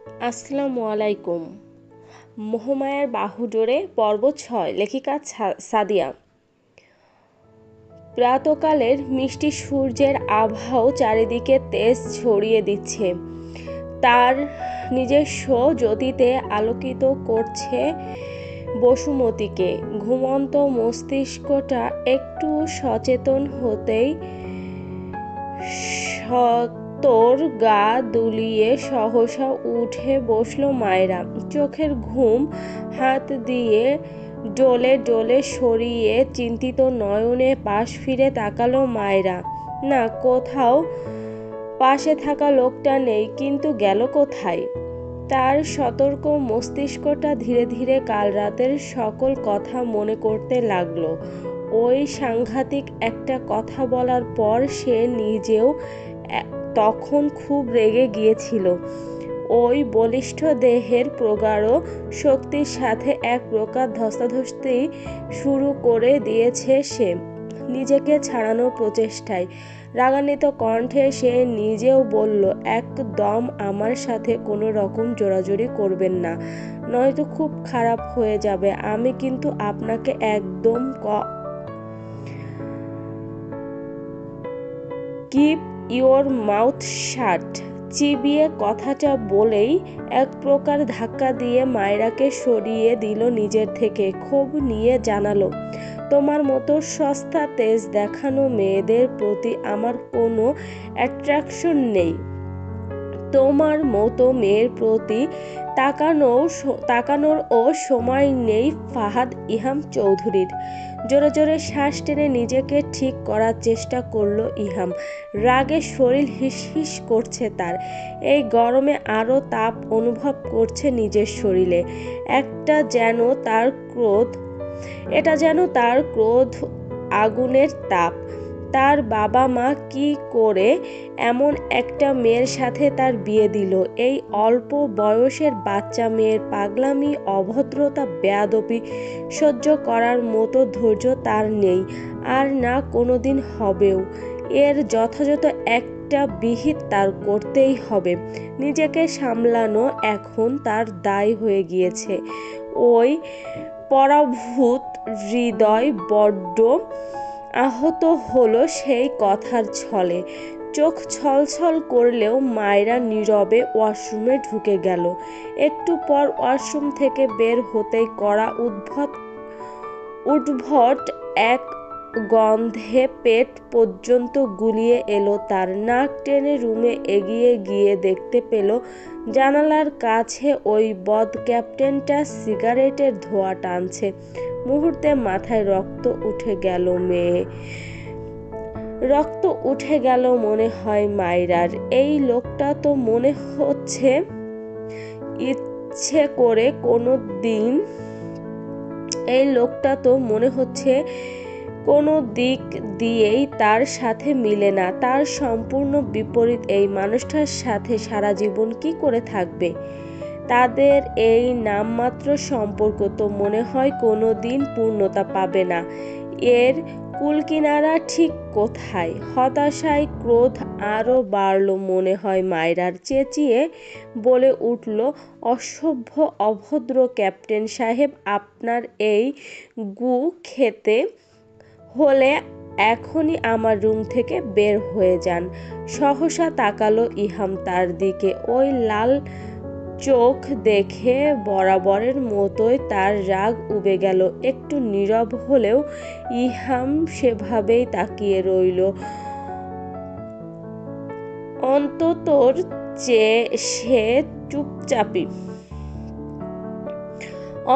আসসালামু আলাইকুম। মোহমায়ার বাহুডোরে পর্ব ৬, লেখিকা সাদিয়া। প্রাতকালের মিষ্টি সূর্যের আভাও চারিদিকে তেজ ছড়িয়ে দিচ্ছে, তার নিজস্ব জ্যোতিতে আলোকিত করছে বসুমতীকে। ঘুমন্ত মস্তিষ্কটা একটু সচেতন হতেই তোর গা দুলিয়ে সহসা উঠে বসল মায়রা। চোখের ঘুম হাত দিয়ে ডলে ডলে সরিয়ে চিন্তিত নয়নে পাশ ফিরে তাকালো মায়রা। না, কোথাও পাশে থাকা লোকটা নেই, কিন্তু গেল কোথায়? তার সতর্ক মস্তিষ্কটা ধীরে ধীরে কাল রাতের সকল কথা মনে করতে লাগলো। ওই সাংঘাতিক একটা কথা বলার পর সে নিজেও তখন খুব রেগে গিয়েছিল। ওই বলিষ্ঠ দেহের প্রগাঢ় শক্তির সাথে এক প্রকার ধস্তাধস্তি শুরু করে দিয়েছে সে, নিজেকে ছাড়ানোর প্রচেষ্টায়। রাগান্বিত কণ্ঠে সে নিজেও বলল, একদম আমার সাথে কোনো রকম জোরাজুরি করবেন না, নয়তো খুব খারাপ হয়ে যাবে। আমি কিন্তু আপনাকে একদম কিপ ইওর মাউথ শাট। চিবিয়ে কথাটা বলেই এক প্রকার ধাক্কা দিয়ে মায়রাকে সরিয়ে দিল নিজের থেকে। ক্ষোভ নিয়ে জানালো, তোমার মতো সস্তা তেজ দেখানো মেয়েদের প্রতি আমার কোনো অ্যাট্রাকশন নেই। তোমার মতো মেয়ের প্রতি তাকানোরও সময় নেই ফাহাদ ইহাম চৌধুরীর। জোরে জোরে শ্বাস টেনে নিজেকে ঠিক করার চেষ্টা করলো ইহাম। রাগে শরীর হিসহিস করছে তার। এই গরমে আরও তাপ অনুভব করছে নিজের শরীরে। এটা যেন তার ক্রোধ আগুনের তাপ। তার বাবা মা কি করে এমন একটা মেয়ের সাথে তার বিয়ে দিল? এই অল্প বয়সের বাচ্চা মেয়ের পাগলামি, অভদ্রতা, বেয়াদবি সহ্য করার মতো ধৈর্য তার নেই, আর না কোনোদিন হবেও। এর যথাযথ একটা বিহিত তার করতেই হবে। নিজেকে সামলানো এখন তার দায় হয়ে গিয়েছে। ওই পরাভূত হৃদয় বড্ড আহত হলো সেই কথার ছলে। চোখ ছলছল করলেও মায়রা নীরবে ওয়াশরুমে ঢুকে গেল। একটু পর ওয়াশরুম থেকে বের হতেই কড়া উদ্ভট এক গন্ধে পেট পর্যন্ত গুলিয়ে এলো তার। নাক টেনে রুমে এগিয়ে গিয়ে দেখতে পেল জানালার কাছে ওই বদ ক্যাপ্টেনটা সিগারেটের ধোঁয়া টানছে। মুহূর্তে মাথায় রক্ত উঠে গেল মনে হয় মায়রার। এই লোকটা তো মনে হচ্ছে কোনো দিক দিয়েই তার সাথে মিলে না। তার সম্পূর্ণ বিপরীত এই মানুষটার সাথে সারা জীবন কি করে থাকবে? তাদের এই নামমাত্র সম্পর্ক তো মনে হয় কোনো দিন পূর্ণতা পাবে না। এর কুলকিনারা ঠিক কোথায়? হতাশায় ক্রোধ আরও বাড়ল মনে হয় মায়রার। চেঁচিয়ে বলে উঠল, অসভ্য অভদ্র ক্যাপ্টেন সাহেব, আপনার এই গু খেতে হলে এখনই আমার রুম থেকে বের হয়ে যান। সহসা তাকালো ইহাম তার দিকে। ওই লাল চোখ দেখে বরাবরের মতোই তার রাগ উবে গেল। একটু নীরব হলেও ইহাম সেভাবেই তাকিয়ে রইল।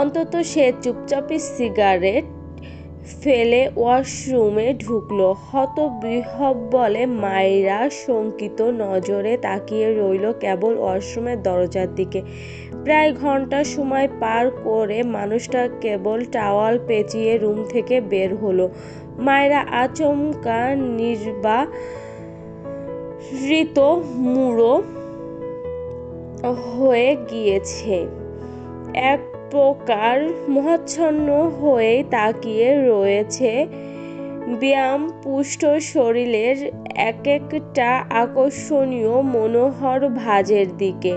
অন্তত সে চুপচাপই সিগারেট ফেলে ওয়াশরুমে ঢুকল। হতবিহ্বলে মায়রা শঙ্কিত নজরে তাকিয়ে রইল কেবল ওয়াশরুমের দরজার দিকে। প্রায় ঘন্টা সময় পার করে মানুষটা কেবল টাওয়াল পেঁচিয়ে রুম থেকে বের হলো। মায়রা আচমকা নির্বারিত মূঢ় হয়ে গিয়েছে। এক প্রকার মোহাচ্ছন্ন হয়ে তাকিয়ে রয়েছে ব্যায়াম পুষ্ট শরীরের এক একটা আকর্ষণীয় মনোহর ভাঁজের দিকে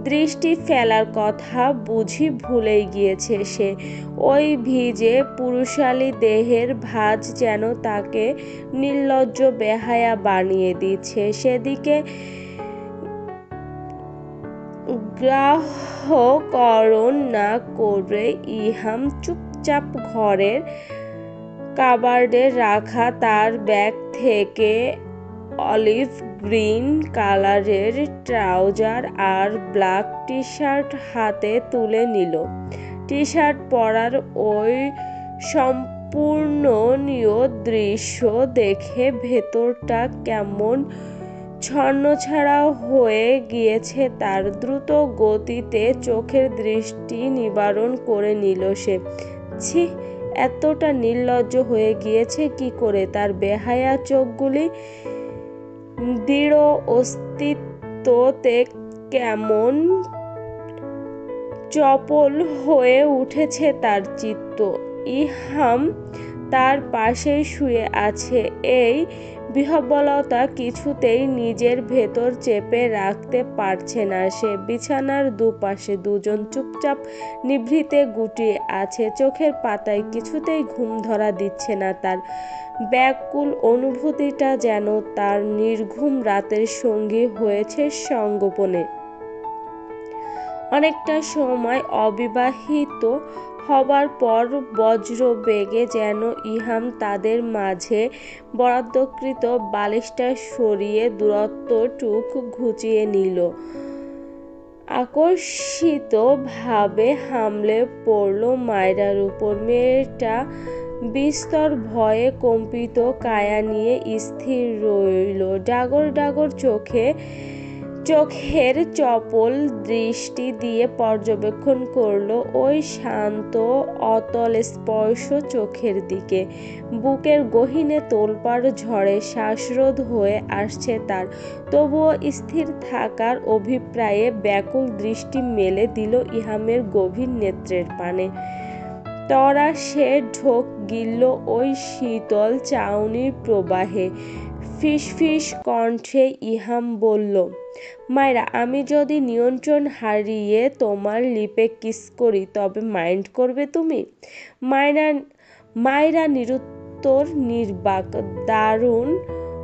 দৃষ্টি ফেলার কথা বুঝি ভুলেই গিয়েছে সে। ওই ভিজে পুরুষালী দেহের ভাঁজ যেন তাকে নির্লজ্জ বেহায়া বানিয়ে দিচ্ছে। সেদিকে গ্রাহ্যকরণ না করে ইহাম চুপচাপ ঘরের কাবার্ডে রাখা তার ব্যাগ থেকে অলিভ গ্রিন কালারের ট্রাউজার আর ব্ল্যাক টি-শার্ট হাতে তুলে নিল। টি-শার্ট পরার ওই সম্পূর্ণনীয় দৃশ্য দেখে ভেতরটা কেমন ছন্নছাড়া হয়ে গিয়েছে তার। দ্রুত গতিতে চোখের দৃষ্টি নিবারণ করে নিল সে। ছি, এতটা নির্লজ্জ হয়ে গিয়েছে কি করে তার বেহায়া চোখগুলি। দৃঢ় অস্তিত্বতে কেমন চপল হয়ে উঠেছে তার চিত্ত। ইহাম তার পাশেই শুয়ে আছে। এই বিহ্বলতা কিছুতেই নিজের ভেতর চেপে রাখতে পারছে না সে। বিছানার দুপাশে দুজন চুপচাপ নিভৃতে গুটিয়ে আছে। চোখের পাতায় কিছুতেই ঘুম ধরা দিচ্ছে না তার। ব্যাকুল অনুভূতিটা যেন তার নির্ঘুম রাতের সঙ্গী হয়েছে সঙ্গোপনে। অনেকটা সময় অবিবাহিত হবার পর বজ্রবেগে যেন ইহাম তাদের মাঝে বরাদ্দকৃত বালিশটা সরিয়ে দূরত্বটুক ঘুচিয়ে নিল। আকস্মিত ভাবে হামলে পড়ল মায়রার উপর। মেয়েটা বিস্তর ভয়ে কম্পিত কায়া নিয়ে স্থির রইল। ডাগর ডাগর চোখের চপল দৃষ্টি দিয়ে পর্যবেক্ষণ করল ওই শান্ত অতল স্পর্শ চোখের দিকে। বুকের গহীনে তোলপাড় ঝড়ে শ্বাসরোধ হয়ে আসছে তার। তবুও স্থির থাকার অভিপ্রায়ে ব্যাকুল দৃষ্টি মেলে দিল ইহামের গভীর নেত্রের পানে। তরা সে ঢোক গিলল ওই শীতল চাউনির প্রবাহে। ফিসফিস কণ্ঠে ইহাম বলল, মায়রা, আমি যদি নিয়ন্ত্রণ হারিয়ে তোমার লিপে কিস করি তবে মাইন্ড করবে তুমি? মায়রা নিরুত্তর, নির্বাক। দারুণ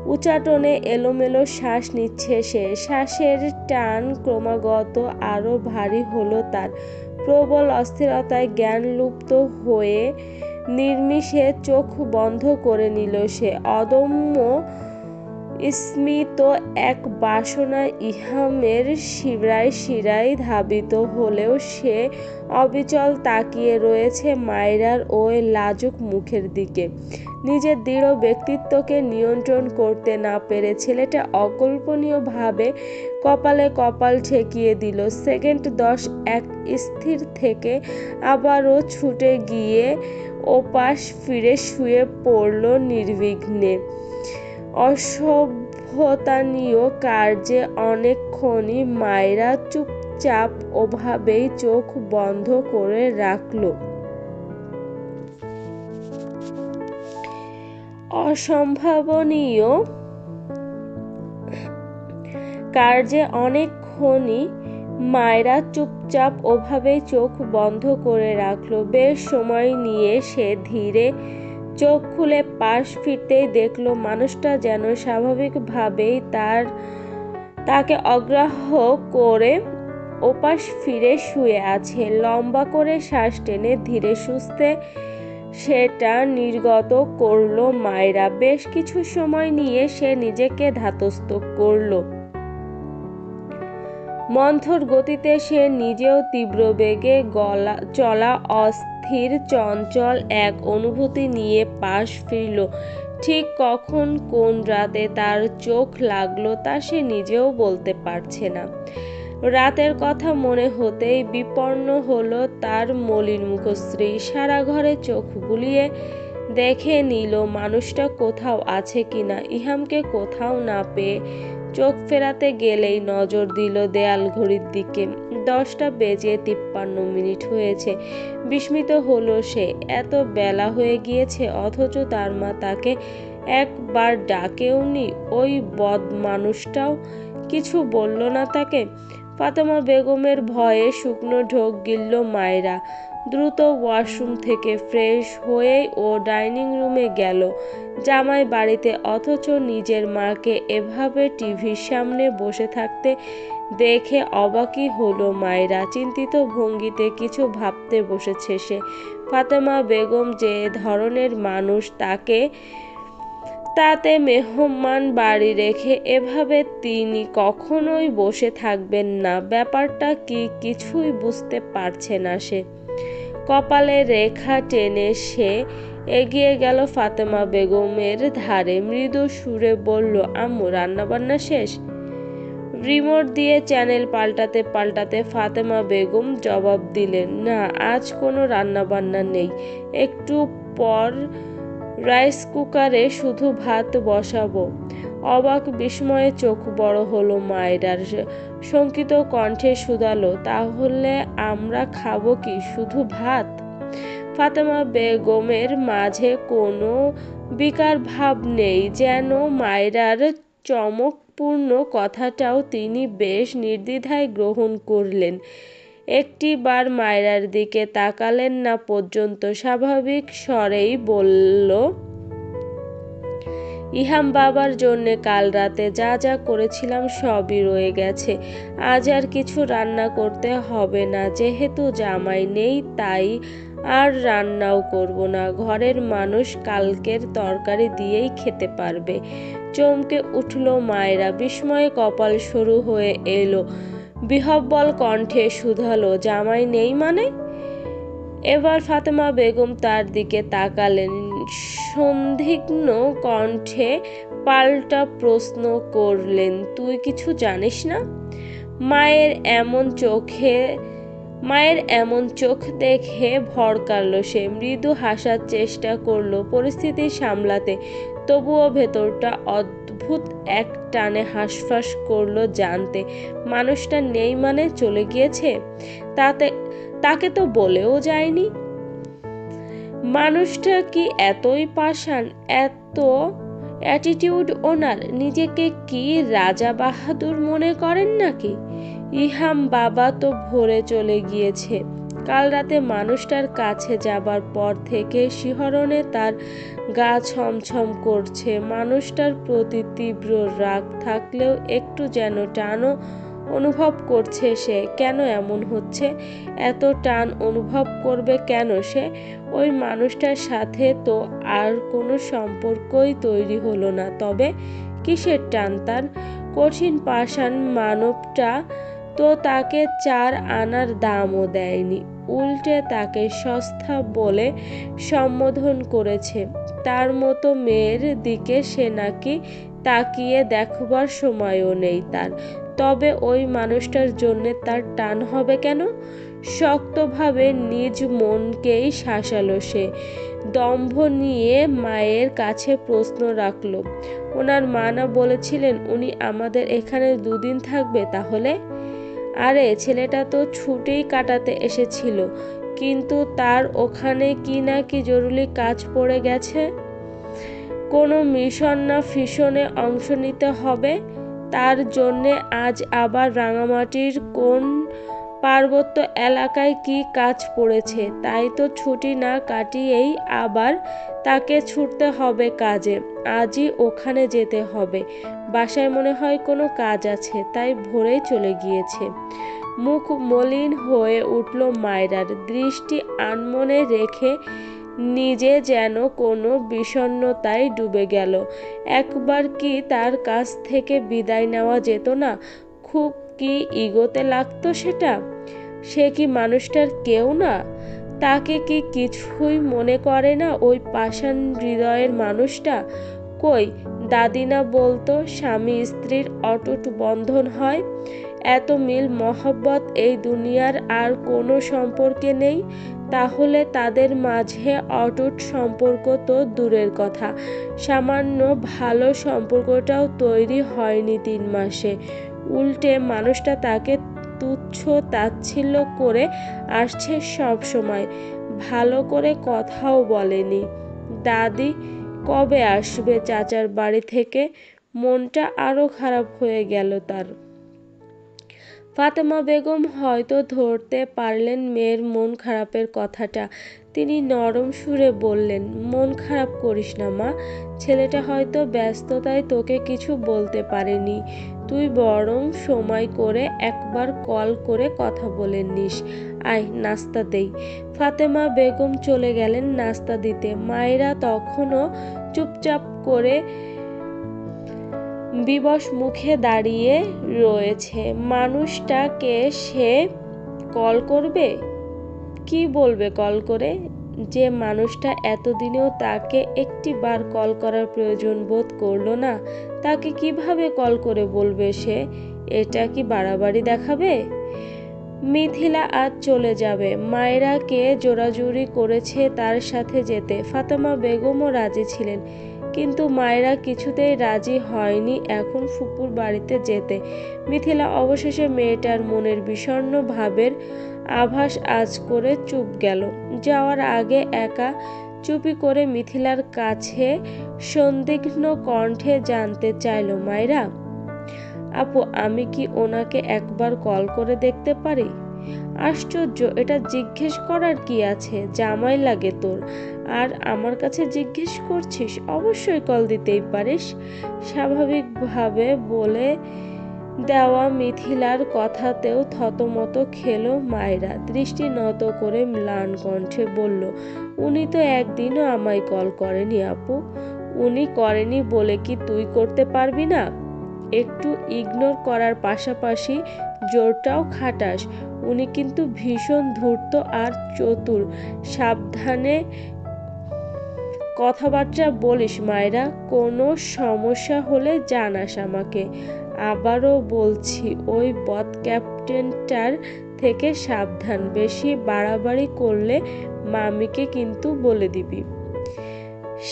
উচাটনে এলোমেলো শ্বাস নিচ্ছে সে। শ্বাসের টান ক্রমাগত আরো ভারী হলো তার। প্রবল অস্থিরতায় জ্ঞানলুপ্ত হয়ে নির্নিমেষে চোখ বন্ধ করে নিল সে। অদম্য স্মিত এক বাসনা ইহামের শিরায় শিরায় ধাবিত হলেও সে অবিচল তাকিয়ে রয়েছে মায়রার ওই লাজুক মুখের দিকে। নিজের দৃঢ় ব্যক্তিত্বকে নিয়ন্ত্রণ করতে না পেরে ছেলেটা অকল্পনীয় ভাবে কপালে কপাল ঠেকিয়ে দিল। সেকেন্ড 10 এক স্থির থেকে আবারও ছুটে গিয়ে ওপাশ ফিরে শুয়ে পড়ল নির্বিঘ্নে। অসভ্যতানীয় কার্যে অনেকক্ষণই মায়রা চুপচাপ ওভাবেই চোখ বন্ধ করে রাখল। অসম্ভাবনীয় কার্যে অনেকক্ষণই মায়রা চুপচাপ ওভাবেই চোখ বন্ধ করে রাখল। বেশ সময় নিয়ে সে ধীরে চোখ খুলে পাশ ফিরতেই দেখল মানুষটা যেন স্বাভাবিকভাবেই তাকে অগ্রাহ্য করে ওপাশ ফিরে শুয়ে আছে। লম্বা করে শ্বাস টেনে ধীরে সুস্থে সেটা নির্গত করল মায়রা। বেশ কিছু সময় নিয়ে সে নিজেকে ধাতস্থ করল। মন্থর গতিতে সে নিজেও তীব্র বেগে চলা অস্থির চঞ্চল এক অনুভূতি নিয়ে পাশ ফিরল। ঠিক কখন কোন রাতে তার চোখ লাগলো তা সে নিজেও বলতে পারছে না। রাতের কথা মনে হতেই বিপন্ন হলো তার মলিন মুখশ্রী। সারা ঘরে চোখ বুলিয়ে দেখে নিল মানুষটা কোথাও আছে কিনা। ইহামকে কোথাও না পেয়ে চোখ ফেরাতে গেলেই নজর দিল দেয়াল ঘড়ির দিকে। 10:53 হয়েছে। বিস্মিত হলো সে, এত বেলা হয়ে গিয়েছে অথচ তার মা তাকে একবার ডাকেওনি। ওই বদমানুষটাও কিছু বলল না তাকে। ফাতেমা বেগমের ভয়ে শুকনো ঢোক গিলল মায়েরা। দ্রুত ওয়াশরুম থেকে ফ্রেশ হয়েই ও ডাইনিং রুমে গেল। জামাই বাড়িতে, অথচ নিজের মাকে এভাবে টিভির সামনে বসে থাকতে দেখে অবাকই হলো মায়েরা। চিন্তিত ভঙ্গিতে কিছু ভাবতে বসেছে সে। ফাতেমা বেগম যে ধরনের মানুষ, তাতে মেহমান বাড়ি রেখে এভাবে তিনি কখনোই বসে থাকবেন না। ব্যাপারটা কি কিছুই বুঝতে পারছে না সে। কপালে রেখা টেনে সে এগিয়ে গেল ফাতেমা বেগমের ধারে। মৃদু সুরে বলল, আম্মু রান্নাবান্না শেষ? রিমোট দিয়ে চ্যানেল পাল্টাতে পাল্টাতে ফাতেমা বেগম জবাব দিলেন, না, আজ কোনো রান্নাবান্না নেই। একটু পর রাইস কুকারে শুধু ভাত বসাবো। অবাক বিস্ময়ে চোখ বড় হলো মায়েরার। শঙ্কিত কণ্ঠে শুধালো, তাহলে আমরা খাবো কি, শুধু ভাত? ফাতেমা বেগমের মাঝে কোনো বিকার ভাব নেই, যেন মায়েরার চমকপূর্ণ কথাটাও তিনি বেশ নির্দ্বিধায় গ্রহণ করলেন। একটিবার মায়েরার দিকে তাকালেন না পর্যন্ত স্বাভাবিক স্বরেই বলল, ইহাম বাবার জন্যে কাল রাতে যা যা করেছিলাম সবই রয়ে গেছে। আজ আর কিছু রান্না করতে হবে না। যেহেতু জামাই নেই তাই আর রান্নাও করব না। ঘরের মানুষ কালকের তরকারি দিয়েই খেতে পারবে। চমকে উঠল মায়েরা। বিস্ময়ে কপাল সরু হয়ে এলো। বিহ্বল কণ্ঠে শুধালো, জামাই নেই মানে? এবার ফাতেমা বেগম তার দিকে তাকালেন। সন্দিগ্ধ কণ্ঠে পাল্টা প্রশ্ন করলেন, তুই কিছু জানিস না? মায়ের এমন চোখ দেখে ভড়কাল সে। মৃদু হাসার চেষ্টা করলো পরিস্থিতি সামলাতে, তবুও ভেতরটা অদ্ভুত এক টানে হাঁসফাঁস করলো জানতে। মানুষটা নেই মানে চলে গিয়েছে? তাকে তো বলেও যায়নি। মানুষটা কি এতই পাষাণ, এত অ্যাটিটিউড ওনার? নিজেকে কি রাজা বাহাদুর মনে করেন নাকি? ইহাম বাবা তো ভোরে চলে গিয়েছে। কাল রাতে মানুষটার কাছে যাবার পর থেকে শিহরণে তার গা ছমছম করছে। মানুষটার প্রতি তীব্র রাগ থাকলেও একটু যেন টানও অনুভব করছে সে। কেন এমন হচ্ছে? এত টান অনুভব করবে কেন সে? ওই মানুষটার সাথে তো আর কোনো সম্পর্কই তৈরি হলো না, তবে কিসের টান তার? কঠিন পাষাণ মানবটা তো তাকে 4 আনার দামও দেয়নি, উল্টে তাকে সস্তা বলে সম্বোধন করেছে। তার মতো মেয়ের দিকে সে নাকি তাকিয়ে দেখবার সময়ও নেই তার। তবে ওই মানুষটার জন্যে তার টান হবে কেন? শক্তভাবে নিজ মনকেই শাসালো সে। দম্ভ নিয়ে মায়ের কাছে প্রশ্ন রাখল, ওনার মা না বলেছিলেন উনি আমাদের এখানে 2 দিন থাকবে? তাহলে? আরে ছেলেটা তো ছুটিই কাটাতে এসেছিল, কিন্তু তার ওখানে কি না কি জরুরি কাজ পড়ে গেছে। কোনো মিশন না ফিশনে অংশ নিতে হবে, তার জন্যে আজ আবার রাঙামাটির কোন পার্বত্য এলাকায় কি কাজ পড়েছে। তাই তো ছুটি না কাটিয়েই আবার তাকে ছুটতে হবে কাজে। আজই ওখানে যেতে হবে। বাসায় মনে হয় কোনো কাজ আছে, তাই ভোরেই চলে গিয়েছে। মুখ মলিন হয়ে উঠল মায়রার। দৃষ্টি আনমনে রেখে নিজে যেন কোনো বিষণ্ণতায় ডুবে গেল। একবার কি তার কাছ থেকে বিদায় নেওয়া যেত না? খুব কি ইগোতে লাগতো সেটা? সে কি মানুষটার কেউ না? তাকে কি কিছুই মনে করে না ওই পাষাণ হৃদয়ের মানুষটা? কই, দাদি না বলতো স্বামী স্ত্রীর অটুট বন্ধন হয়, এত মিল মহব্বত এই দুনিয়ার আর কোনো সম্পর্কে নেই, তাহলে তাদের মাঝে অটুট সম্পর্ক তো দূরের কথা, সামান্য ভালো সম্পর্কটাও তৈরি হয়নি 3 মাসে। উল্টে মানুষটা তাকে তুচ্ছ তাচ্ছিল্য করে আসছে সব সময়, ভালো করে কথাও বলেনি। দাদি কবে আসবে চাচার বাড়ি থেকে? মনটা আরো খারাপ হয়ে গেল তার। ফাতেমা বেগম হয়তো ধরতে পারলেন মেয়ের মন খারাপের কথাটা। তিনি নরম সুরে বললেন, মন খারাপ করিস না মা, ছেলেটা হয়তো ব্যস্ততায় তোকে কিছু বলতে পারেনি। তুই বরং সময় করে একবার কল করে কথা বলে নিস। আয় নাস্তা দেই। ফাতেমা বেগম চলে গেলেন নাস্তা দিতে। মায়েরা তখনও চুপচাপ করে বিবশ মুখে দাঁড়িয়ে রয়েছে। মানুষটাকে সে কল করবে? কি বলবে কল করে? যে মানুষটা এতদিনেও তাকে একটিবার কল করার প্রয়োজন বোধ করলো না, তাকে কিভাবে কল করে বলবে সে? এটা কি বাড়াবাড়ি দেখাবে? মিথিলা আজ চলে যাবে। মায়েরাকে জোরাজুরি করেছে তার সাথে যেতে। ফাতেমা বেগমও রাজি ছিলেন, কিন্তু মায়েরা কিছুতেই রাজি হয়নি এখন ফুপুর বাড়িতে যেতে। মিথিলা অবশেষে মেয়েটার মনের বিষণ্ণ ভাবের আভাস আজ করে চুপ গেল। যাওয়ার আগে একা চুপি করে মিথিলার কাছে সন্দিগ্ধ কণ্ঠে জানতে চাইল, মায়েরা আপু, আমি কি ওনাকে একবার কল করে দেখতে পারি? আশ্চর্য, এটা জিজ্ঞেস করার কি আছে? জামাই লাগে তোর, আর আমার কাছে জিজ্ঞেস করছিস? অবশ্যই কল দিতেই পারিস। স্বাভাবিকভাবে বলে দেওয়া মিথিলার কথাতেও থতমত খেলো মায়েরা। দৃষ্টি নত করে ম্লান কণ্ঠে বলল, উনি তো একদিনও আমায় কল করেনি আপু। উনি করেনি বলে কি তুই করতে পারবি না? একটু ইগনোর করার পাশাপাশি জোরটাও খাটাস। উনি কিন্তু ভীষণ ধূর্ত আর চতুর। সাবধানে কথাবার্তা বলিস মায়েরা, কোনো সমস্যা হলে জানাস আমাকে। আবারও বলছি, ওই বদ ক্যাপ্টেনটার থেকে সাবধান। বেশি বাড়াবাড়ি করলে মামিকে কিন্তু বলে দিবি।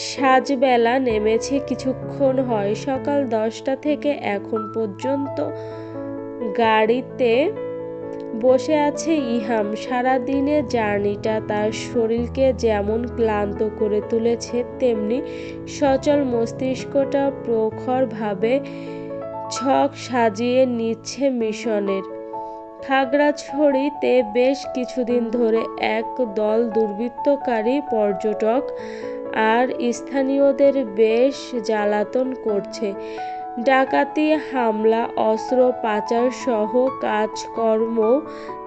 সাজবেলা নেমেছে কিছুক্ষণ হয়। সকাল 10টা থেকে এখন পর্যন্ত গাড়িতে বসে আছে ইহাম। সারাদিনের জার্নিটা তার শরীরকে যেমন ক্লান্ত করে তুলেছে, তেমনি সচল মস্তিষ্কটা প্রখরভাবে ছক সাজিয়ে নিচ্ছে মিশনের। খাগড়াছড়িতে বেশ কিছুদিন ধরে এক দল দুর্বৃত্তকারী পর্যটক আর স্থানীয়দের বেশ জ্বালাতন করছে। ডাকাতি, হামলা, অস্ত্র পাচার সহ কাজকর্ম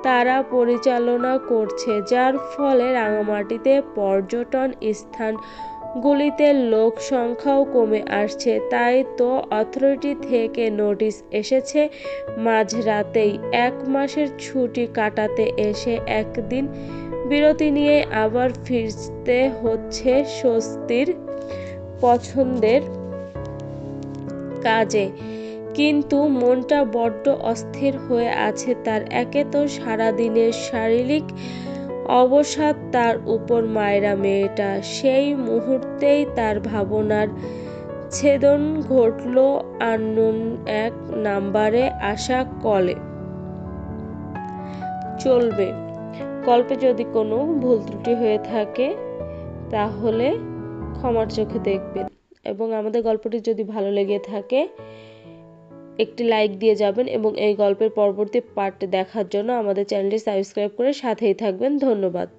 তারা পরিচালনা করছে, যার ফলে রাঙামাটিতে পর্যটন স্থানগুলিতে লোক সংখ্যাও কমে আসছে। তাই তো অথরিটি থেকে নোটিশ এসেছে মাঝরাতেই 1 মাসের ছুটি কাটাতে এসে একদিন বিরতি নিয়ে আবার ফিরতে হচ্ছে স্বস্তির পছন্দের কাজে। কিন্তু মনটা বড্ড অস্থির হয়ে আছে তার। একে তো সারাদিনের শারীরিক অবসাদ, তার উপর মায়েরা মেয়েটা। সেই মুহূর্তেই তার ভাবনার ছেদন ঘটল আননোন এক নাম্বারে আসা কলে। চলবে, গল্পে যদি কোনো ভুল ত্রুটি হয়ে থাকে তাহলে ক্ষমার চোখে দেখবেন, এবং আমাদের গল্পটি যদি ভালো লেগে থাকে একটি লাইক দিয়ে যাবেন, এবং এই গল্পের পরবর্তী পার্ট দেখার জন্য আমাদের চ্যানেলটি সাবস্ক্রাইব করে সাথেই থাকবেন। ধন্যবাদ।